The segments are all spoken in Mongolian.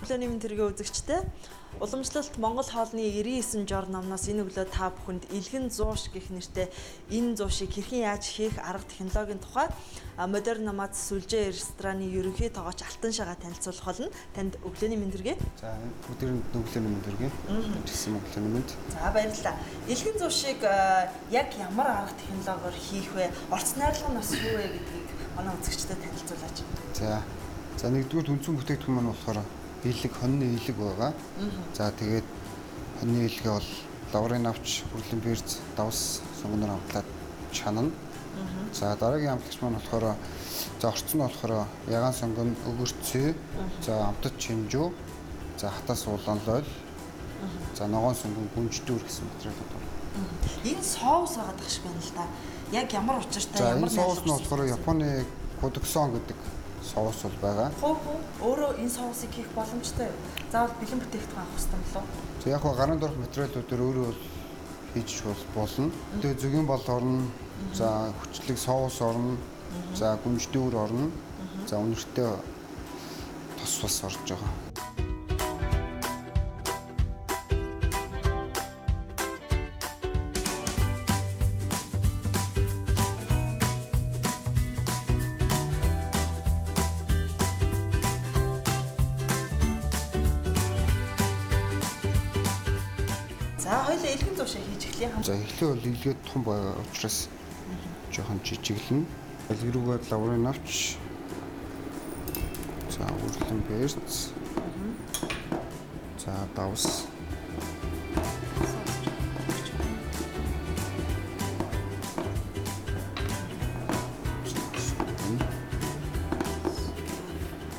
өглөөний мэнд тэргээ үзэгчтэй. Уламжлалт Монгол хоолны 99 жор номноос энэ өглөө та бүхэнд Илгэн зууш гэх нэртэй энэ зуушийг хэрхэн яаж хийх арга технологийн тухай модерн намац сүлжээ рестораны ерөнхий тоогооч Алтан Шагаа танилцуулах болно. Танд өглөөний мэнд төргий. За өдрийн өглөөний мэнд төргий. Тэгсэн өглөөний мэнд. За баярлалаа. Илгэн зуушийг яг ямар арга технологиор хийх вэ? Орц найрлага нь бас юу вэ гэдгийг манай үзэгчдэд танилцуулаач. За нэгдүгээр үндсэн бүтээгдэхүүн маань болохоор илэг, хоньны илэг байгаа. За тэгээд хоньны илгээ бол лаврын авч, хүрлийн бэрз, давс, сонгоноор хамтлаад чанана. За дараагийн хамтлагч маань болохоор за орцсон нь болохоор ягаан сонгон, өгөрцөө, за амтд чимжүү, за хатаас улаан лойл, за ногоон сонгон, гүнждүүр гэсэн материалууд байна. Энэ соус байгаа дах шиг байна л да. Яг ямар учиртай, ямар найрлагатай. За энэ соус нь болохоор Японы Кодоксон гэдэг соус бол байгаа. Өөрөө энэ соусыг хийх боломжтой юу? Заавал бэлэн бүтээгдэхүүн авах хэрэгтэй болов уу? За яг ганан дорх материалуудаар өөрөө бол хийж болно. Тэгээ зөгийн бол орно. За хүчлэг соус орно. За гүнждүүр орно. За үнэртэй тос бас орж байгаа. За хоёул илгэн зуушаа хийж эхлэе. За эхлээ бол илгээд том байгаа учраас жоохон жижиглэн. Илэг рүүгээ лаврын авч. За үрлэн бэрц. За давс.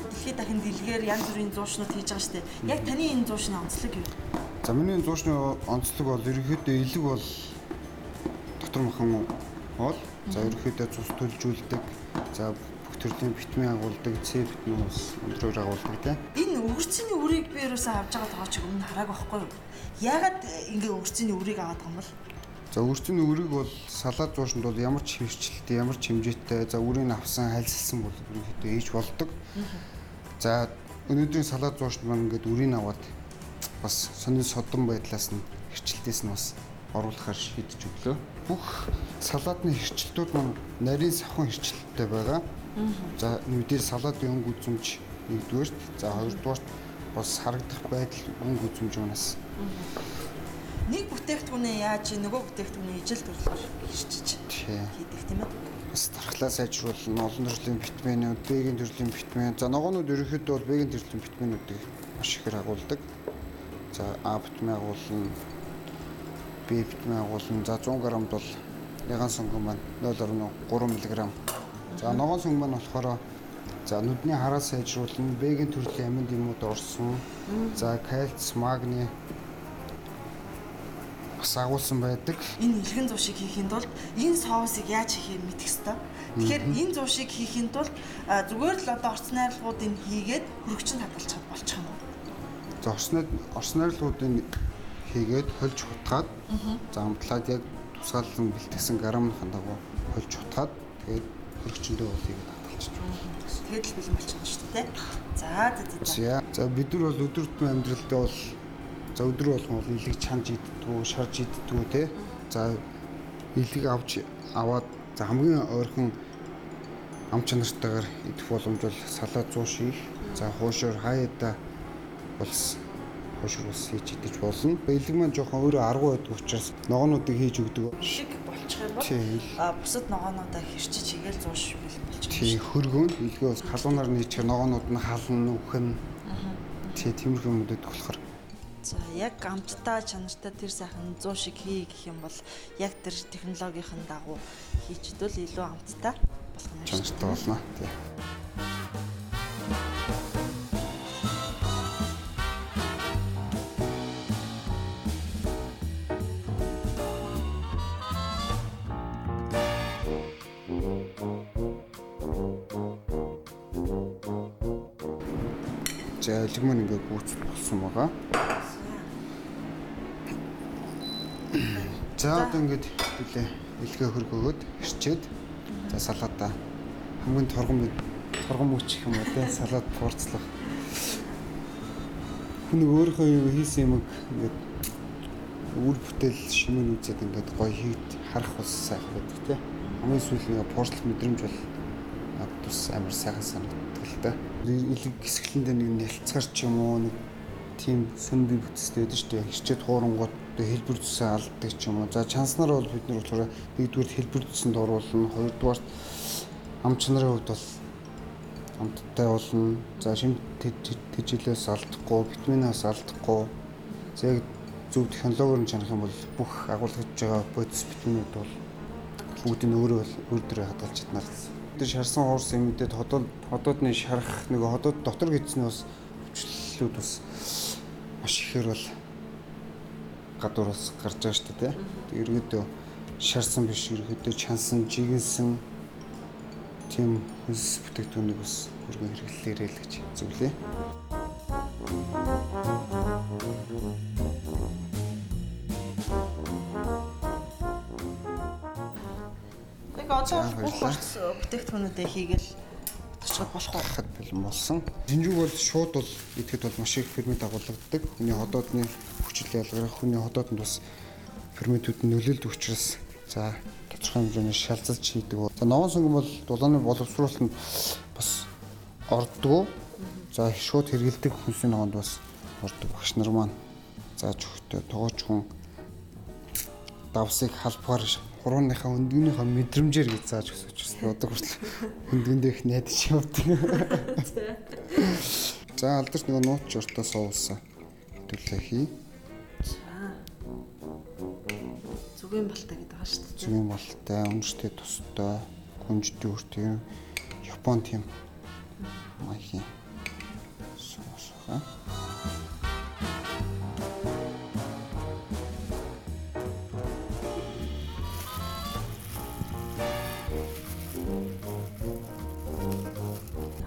Дэлхийд дахин дэлгээр янз бүрийн зуушнууд хийж байгаа шүү дээ. Яг таны энэ зуушны онцлог юу? За миний зуушны онцлог бол ерөнхийдөө илэг бол дотор махан бол за ерөнхийдөө цус төлжүүлдэг. За бүх төрлийн витамин агуулдаг, С витаминус өндрөөр агуулдаг тийм. Энэ өгөрцөний үрийг би ерөөсөө авч байгаа тоогооч өмнө хараагүй байхгүй юу? Яагаад ингээ өгөрцөний үрийг аваад байгаа юм бол? За өгөрцөний үрийг бол салаад зуушнд бол ямар ч хэрчилтэй, ямар ч хэмжээтэй, за үрийг авсан, хальсалсан бол ерөнхийдөө ээж болдог. За өнөөдрийн салаад зуушнд маань ингээд үрийг аваад бас сонин содон байдлаас нь хэрчилтээс нь бас оруулахар шийдэж өглөө. Бүх салаадны хэрчилтүүд маань нарийн савхан хэрчилттэй байгаа. За нүдээр салаадын өнгө үзэмж нэгдүгээрт, за хоёрдугаарт бас харагдах байдал өнгө үзэмж манаас. Нэг бүтээгдэхүүнээ яаж нөгөө бүтээгдэхүүний ижил төрлөөр хэрчиж хийдэг тийм ээ. Бас тархлаа сайжруулна, олон төрлийн витаминууд, Б-ийн төрлийн витамин. За ногоонууд ерөнхийдөө бол Б-ийн төрлийн витаминуудыг маш ихээр агуулдаг. За А витамин агуулна, Б витамин агуулна. За 100 грамд бол ягаан сонгон маань 0.3 мг. За ногоон сонгон маань болохоор за нүдний хараа сайжруулна, Б-ийн төрлийн амин дэмүүд орсон. За кальц, магний бас агуулсан байдаг. Энэ илгэн зуушийг хийхэд бол энэ соусыг яаж хийхээ мэдэх ёстой. Тэгэхээр энэ зуушийг хийхэд бол зүгээр л одоо орц найрлагуудыг хийгээд хөрөгчөнд хадгалчих болчих юм уу? За орц найрлагуудыг хийгээд хольж хутгаад за амтлаад яг тусгаалan бэлтгэсэн граммын дагуу хольж хутгаад тэгээд хөрөгчөндөө бол хийгээд хадгалчих. Тэгээд л бэлэн болчихно шүү дээ. За бид нар бол өдөр тутмын амьдралдаа бол за өдөр болгон бол илэг чанж иддгүү, шарж иддгүү те. За илэг аваад за хамгийн ойрхон ам чанартайгаар идэх боломж бол салаад зууш хийх. За хуушаар хаяада болс хуушаар бас хийж идэж болно. Илэг маань жоохон өөрөө аргу байдаг учраас ногоонуудыг хийж өгдөг. Шиг болчих юм бол бусад ногоонуудаа хэрчиж хийгээл зууш бэлэн болчих. Тий хөргөөн илгээ бас халуунаар нийчээр ногоонууд нь хална, үхэн. Тий тиймэрхүү юмуд болохоор. За яг амттай чанартай тэр сайхан 100 шиг хий гэх юм бол яг тэр технологийн дагуу хийчдвэл илүү амттай болох юм шиг чанартай болно. Тий. За илэг маань ингээ гүйцэл болсон байгаа. За одоо ингээд үлээ илгээ хөргөөгөөд хэрчээд за салаатаа хамгийн торгон мөч гэх юм уу те салаад хурцлах хүн өөрийнхөө юу хийсэн юм ингээд үр бүтээл шимэн үзээд ингээд гоё хийд харах бас сайхан байдаг тий. Хамгийн сүүлийн ингээд пуурчлах мэдрэмж бол тус амар сайхан санагддаг л да. Илэг хэсгэлэндээ нэг нялцгаар ч юм уу нэг тийм сөнби бүтцтэй байдаг шүү дээ. Хичээд хуурангууд хэлбэр зүсээ алддаг ч юм уу. За чанснаар бол бид нар болохоор нэгдүгээр хэлбэр зүсэнд оруулна, хоёрдугаар ам чанарын хувьд бол амттай болно. За шим тэжээлээс алдахгүй, витаминаас алдахгүй. За яг зөв технологиор нь чанах юм бол бүх агуулгаж байгаа бодис витаминууд бол бүгдийг өөрөө өөрөөр хадгалж чаднаар. Тэр шарсан уурс эмэдэд хотоодны шарах нэг хотоод дотор гидсэн бас өвчлөлүүд бас маш ихээр бол гадуураас гарч байгаа шүү дээ. Тэг ерөөдөө шарсан биш ерөөдөө чансан, жигэнсэн тийм хүнс бүтээгдэхүүнийг бас өргөн хэрэглэлээрээ л гэж зөвлөе. Яг одоо бүх бүтээгдэхүүнүүдээ хийгээл очоод болох уу? Хад бэлэн болсон. Жинжиг бол шууд бол идэхэд бол маш их фермент агуулгадаг. Хүний ходоодны хүчил ялгарах, хүний ходоодонд бас ферментүүд нь нөлөөлдөг учраас за тодорхой хэмжээний шалзалж хийдэг. За новон сүнгэн бол дулааны боловсруулалт нь бас ордог. За шууд хэрэгэлдэг хүнсийн ногоонд бас ордог багш нар маань зааж өгөхтэй тоогооч хүн давсыг халбаар хурууныхаа өндгийнхаа мэдрэмжээр гэж зааж өсөж байна. Одоо хүртэл өндгөндөө их найдаж явдаг. За алдарч нэг нууц журтаа соусаа төлөө хий. За. Зүгийн балтай гэдэг байгаа шүү дээ. Зүгийн балтай, өнөртэй тустай, хүнжтэй үртэй Япон тийм маягийн соусаа.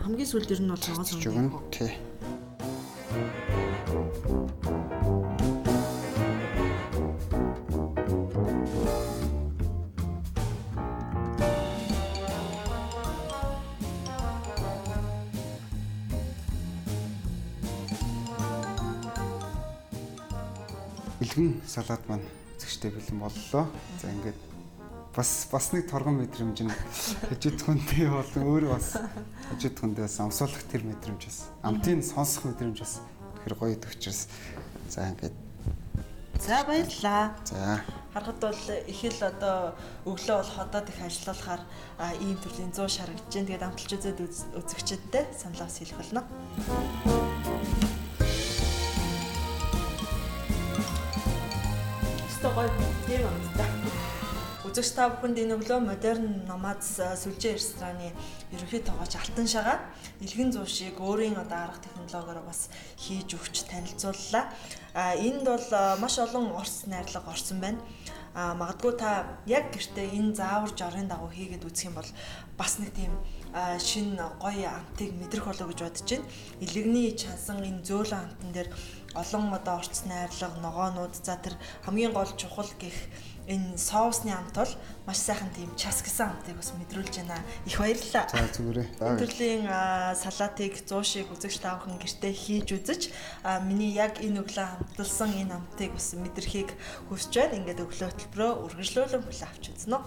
Хамгийн сүүлд ер нь бол цогоос юм. Тий. Бэлгэн салаад маань үзэгчтэй бэлэн боллоо. За ингээд бас нэг торгон мэдрэмж нь хажууд хүнтэй болон өөрөө бас хажууд хүндээс амсуулах тэр мэдрэмж бас амтын сонсох мэдрэмж бас тэр гоё төгчрс. За ингээд за баярлаа. За харахад бол их л одоо өглөө бол ходоод их ажиллахаар ийм төрлийн 100 шарагдж जैन. Тэгээд амталж үзээд үзэгчдтэй саналаас хэлэх болно. Стогой тийм амттай. Үзэгч та бүхэнд энэ өглөө модерн номадс сүлжээ рестораны ерөнхий тоогооч Алтан шагаа илгэн зуушийг өөрийн одоо арга технологиор бас хийж өгч танилцууллаа. Энд бол маш олон орц найрлага орсон байна. Магадгүй та яг гэртээ энэ заавар жорын дагуу хийгээд үзэх юм бол бас нэг тийм шинэ гоё амтыг мэдрэх болоо гэж бодож байна. Илэгний чансан энэ зөөлөн амтан дээр олон одоо орц найрлага, ногоонууд за тэр хамгийн гол чухал гэх энэ соусны амт бол маш сайхан тийм час гэсэн амтыг бас мэдрүүлж байна. Их баярлалаа. за зүгээрээ. Энэ төрлийн салаатыг 100 шиг үзэгч та бүхэн гэртээ хийж үзэж миний яг энэ өглөө хамталсан энэ амтыг бас мэдрэхийг хүсэж байна. Ингээд өглөө хөтөлбөрөө үргэлжлүүлэн хүлээн авч үзнэ.